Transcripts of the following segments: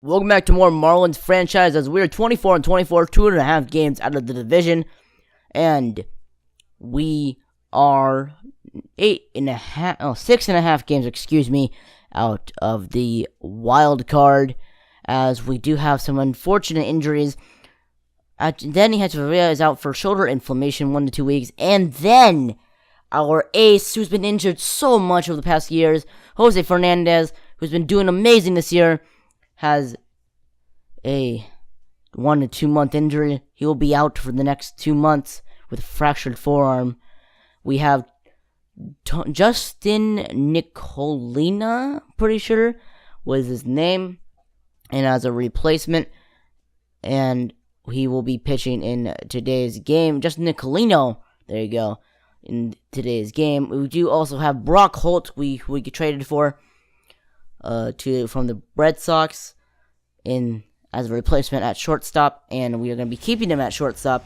Welcome back to more Marlins franchise as we're 24-24, 2.5 games out of the division, and we are 6.5 games, out of the wild card, as we do have some unfortunate injuries. Denny Hechavarria is out for shoulder inflammation 1 to 2 weeks, and then our ace, who's been injured so much over the past years, Jose Fernandez, who's been doing amazing this year, has a 1 to 2 month injury. He will be out for the next 2 months with a fractured forearm. We have Justin Nicolina, pretty sure was his name, and as a replacement, and he will be pitching in today's game. Justin Nicolino, there you go, in today's game. We do also have Brock Holt, we traded for from the Red Sox as a replacement at shortstop, and we are going to be keeping him at shortstop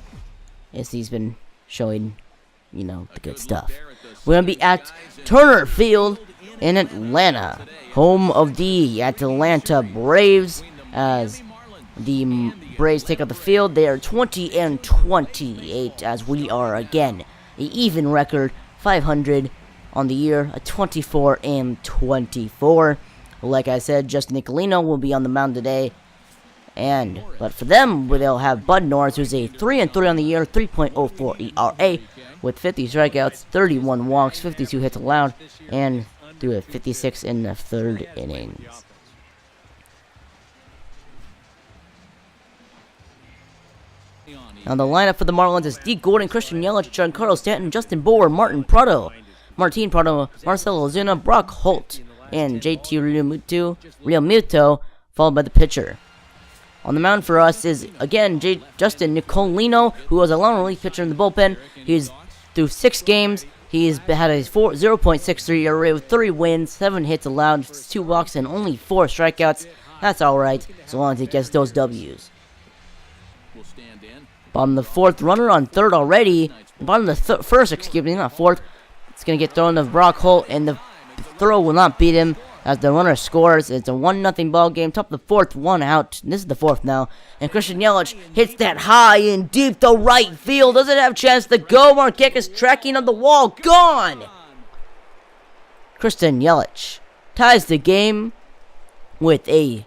as he's been showing, the good stuff. We're going to be at Turner Field in Atlanta, home of the Atlanta Braves, as the Braves take out the field. They are 20-28, as we are again an even record, 500 on the year, a 24-24. Like I said, Justin Nicolino will be on the mound today. But for them, they'll have Bud Norris, who's a 3-3 on the year, 3.04 ERA, with 50 strikeouts, 31 walks, 52 hits allowed, and threw a 56 in the third innings. Now the lineup for the Marlins is D. Gordon, Christian Yelich, Giancarlo Stanton, Justin Bower, Martin Prado, Marcelo Ozuna, Brock Holt, and JT Realmuto, followed by the pitcher. On the mound for us is, again, Justin Nicolino, who was a long relief pitcher in the bullpen. He's through 6 games. He's had a 0.63 ERA with 3 wins, 7 hits allowed, 2 walks, and only 4 strikeouts. That's alright, so long as he gets those W's. Bottom of the 4th, runner on 3rd already. Bottom of the 1st, not 4th. It's going to get thrown to Brock Holt, and the throw will not beat him as the runner scores. It's a 1-0 ball game. Top of the 4th, 1 out. This is the 4th now. And Christian Yelich hits that high and deep to right field. Doesn't have a chance to go. Marquez is tracking on the wall. Gone! Christian Yelich ties the game with a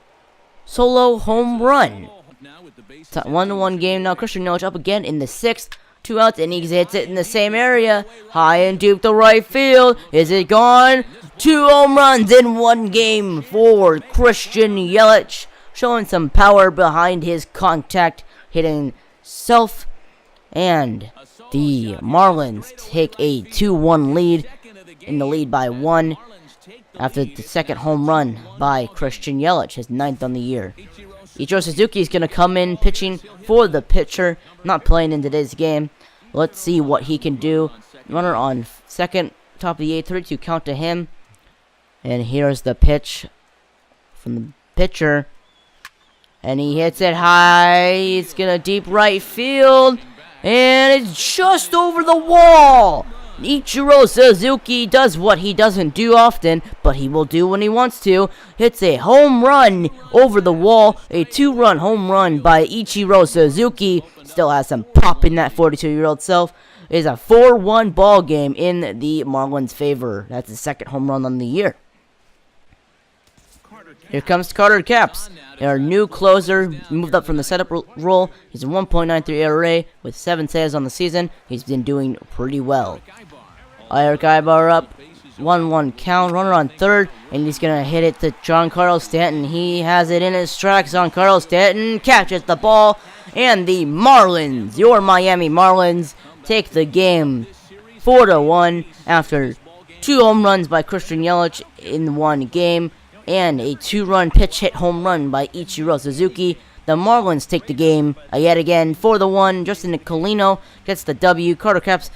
solo home run. It's a 1-1 game now. Christian Yelich up again in the 6th. 2 outs, and he hits it in the same area. High and deep to right field. Is it gone? 2 home runs in 1 game for Christian Yelich, showing some power behind his contact, hitting self. And the Marlins take a 2-1 lead, in the lead by 1, after the 2nd home run by Christian Yelich, his 9th on the year. Ichiro Suzuki is going to come in pitching for the pitcher, not playing in today's game. Let's see what he can do. Runner on 2nd, top of the 8th, 3-2 count to him. And here's the pitch from the pitcher. And he hits it high. It's going to deep right field. And it's just over the wall. Ichiro Suzuki does what he doesn't do often, but he will do when he wants to. Hits a home run over the wall. A 2-run home run by Ichiro Suzuki. Still has some pop in that 42-year-old self. It is a 4-1 ball game in the Marlins' favor. That's the 2nd home run on the year. Here comes Carter Capps, our new closer, moved up from the setup role. He's a 1.93 ERA with 7 saves on the season. He's been doing pretty well. Eric Ibar up, 1-1 count, runner on 3rd, and he's going to hit it to Giancarlo Stanton. He has it in his tracks. Giancarlo Stanton catches the ball, and the Marlins, your Miami Marlins, take the game 4-1 after 2 home runs by Christian Yelich in 1 game. And a 2-run pitch hit home run by Ichiro Suzuki. The Marlins take the game yet again 4-1. Justin Nicolino gets the W. Carter Capps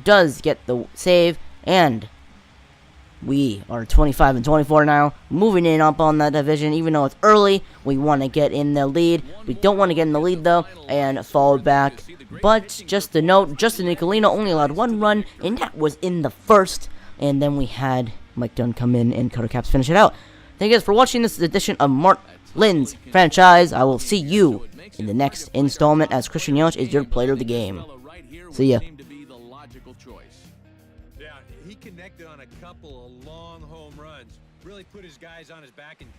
does get the save. And we are 25-24 now. Moving in up on that division. Even though it's early, we want to get in the lead. We don't want to get in the lead, though, and fall back. But just to note, Justin Nicolino only allowed 1 run, and that was in the 1st. And then we had Mike Dunn come in and Carter Capps finish it out. Thank you guys for watching this edition of Marlins franchise. I will see you in the next installment as Christian Yelich is your player of the game. See ya. Yeah, he connected on a couple of long home runs. Really put his guys on his back and